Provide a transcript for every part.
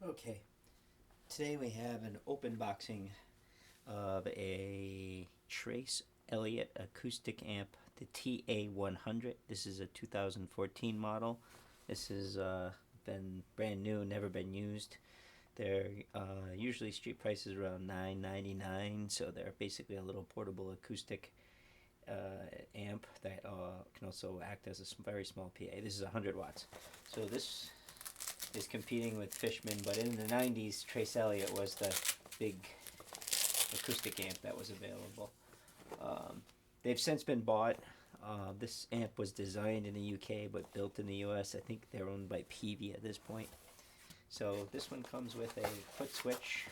Okay, today we have an open boxing of a Trace Elliot Acoustic amp, the TA100. This is a 2014 model. This has been brand new, never been used. They're usually street prices around $9.99, so they're basically a little portable acoustic amp that can also act as a very small PA. This is 100 watts. So this is competing with Fishman, but in the 90s, Trace Elliot was the big acoustic amp that was available. They've since been bought. This amp was designed in the UK but built in the US. I think they're owned by Peavey at this point. So this one comes with a foot switch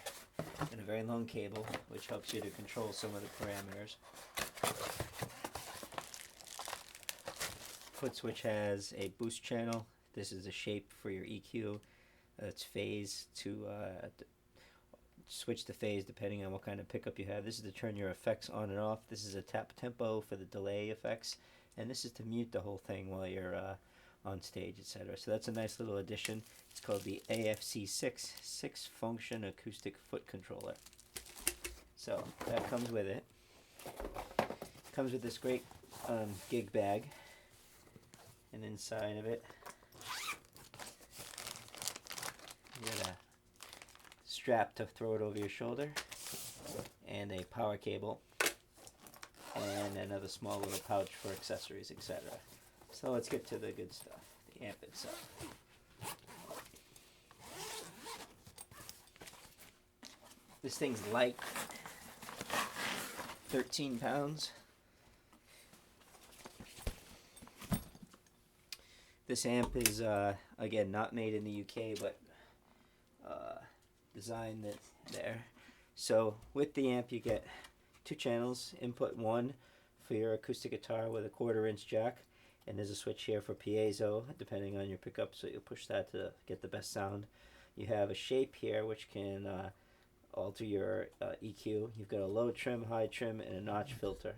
and a very long cable, which helps you to control some of the parameters. Foot switch has a boost channel. This is a shape for your EQ. It's phase to switch the phase depending on what kind of pickup you have. This is to turn your effects on and off. This is a tap tempo for the delay effects, and this is to mute the whole thing while you're on stage, etc. So that's a nice little addition. It's called the AFC6 6-function acoustic foot controller. So that comes with it. Comes with this great gig bag, and inside of it you got a strap to throw it over your shoulder, and a power cable, and another small little pouch for accessories, etc. So let's get to the good stuff, the amp itself. This thing's light, 13 pounds. This amp is, again, not made in the UK, but designed there. So with the amp you get two channels, input one for your acoustic guitar with a 1/4-inch jack, and there's a switch here for piezo depending on your pickup, so you'll push that to get the best sound. You have a shape here which can alter your EQ. You've got a low trim, high trim, and a notch filter,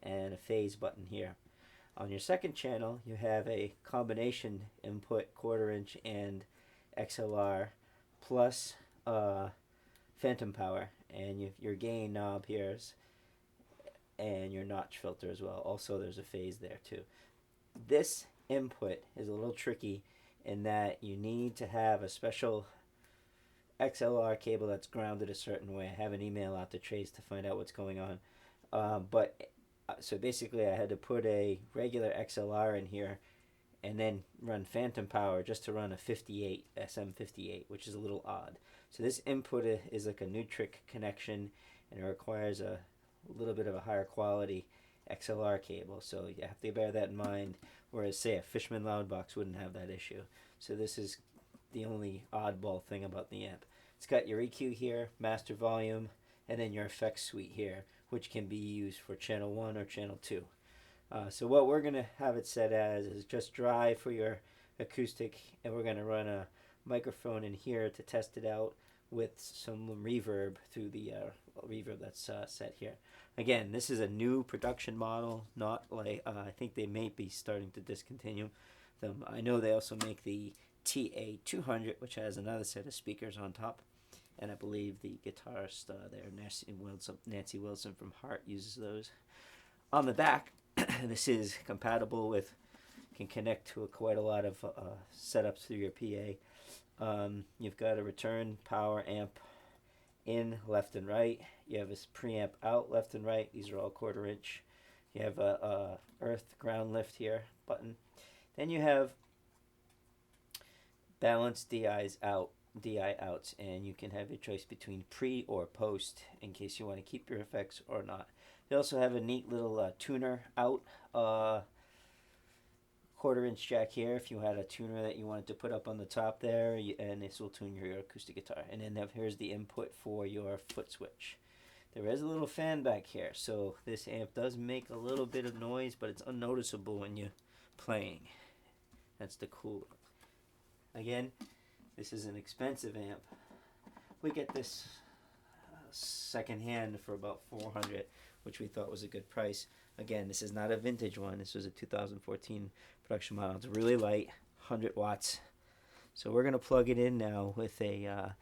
and a phase button here. On your second channel you have a combination input 1/4-inch and XLR plus phantom power, and your gain knob here, and your notch filter as well. Also there's a phase there too. This input is a little tricky in that you need to have a special XLR cable that's grounded a certain way. I have an email out to Trace to find out what's going on. So basically I had to put a regular XLR in here and then run phantom power just to run a 58 SM58, which is a little odd. So this input is like a Nutric connection, and it requires a little bit of a higher quality XLR cable, so you have to bear that in mind, whereas say a Fishman Loudbox wouldn't have that issue. So this is the only oddball thing about the amp. It's got your EQ here, master volume, and then your effects suite here, which can be used for channel 1 or channel 2. So what we're going to have it set as is just dry for your acoustic, and we're going to run a microphone in here to test it out with some reverb through the reverb that's set here. Again, this is a new production model, not like, I think they may be starting to discontinue them. I know they also make the TA200, which has another set of speakers on top, and I believe the guitarist there, Nancy Wilson from Heart, uses those. On the back, this is compatible with, can connect to quite a lot of setups through your PA. You've got a return power amp in left and right. You have a preamp out left and right. These are all 1/4-inch. You have a earth ground lift here button. Then you have balanced DI outs, and you can have your choice between pre or post in case you want to keep your effects or not. They also have a neat little tuner out, 1/4-inch jack here if you had a tuner that you wanted to put up on the top there, and this will tune your acoustic guitar. And then here's the input for your foot switch. There is a little fan back here, so this amp does make a little bit of noise, but it's unnoticeable when you're playing. That's the cool. Again, this is an expensive amp. We get this secondhand for about $400, which we thought was a good price. Again, this is not a vintage one. This was a 2014 production model. It's really light, 100 watts. So we're going to plug it in now with a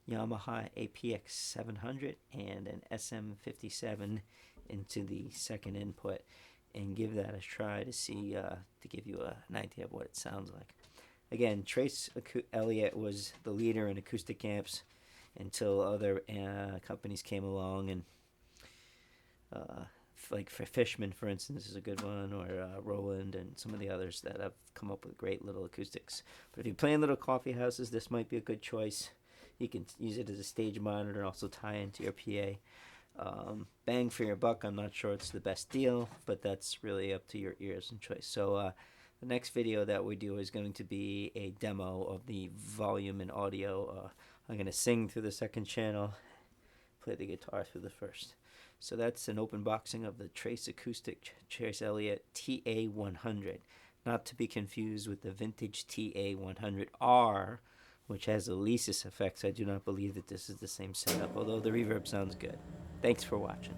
Yamaha APX 700 and an SM57 into the second input, and give that a try to see, to give you an idea of what it sounds like. Again, Trace Elliot was the leader in acoustic amps until other companies came along, and like for Fishman, for instance, is a good one, or Roland, and some of the others that have come up with great little acoustics. But if you're playing little coffee houses, this might be a good choice. You can use it as a stage monitor and also tie into your PA. Bang for your buck, I'm not sure it's the best deal, but that's really up to your ears and choice. So the next video that we do is going to be a demo of the volume and audio. I'm going to sing through the second channel, play the guitar through the first. So that's an open boxing of the Trace Acoustic Trace Elliot TA100, not to be confused with the vintage TA100R, which has Alesis effects. I do not believe that this is the same setup, although the reverb sounds good. Thanks for watching.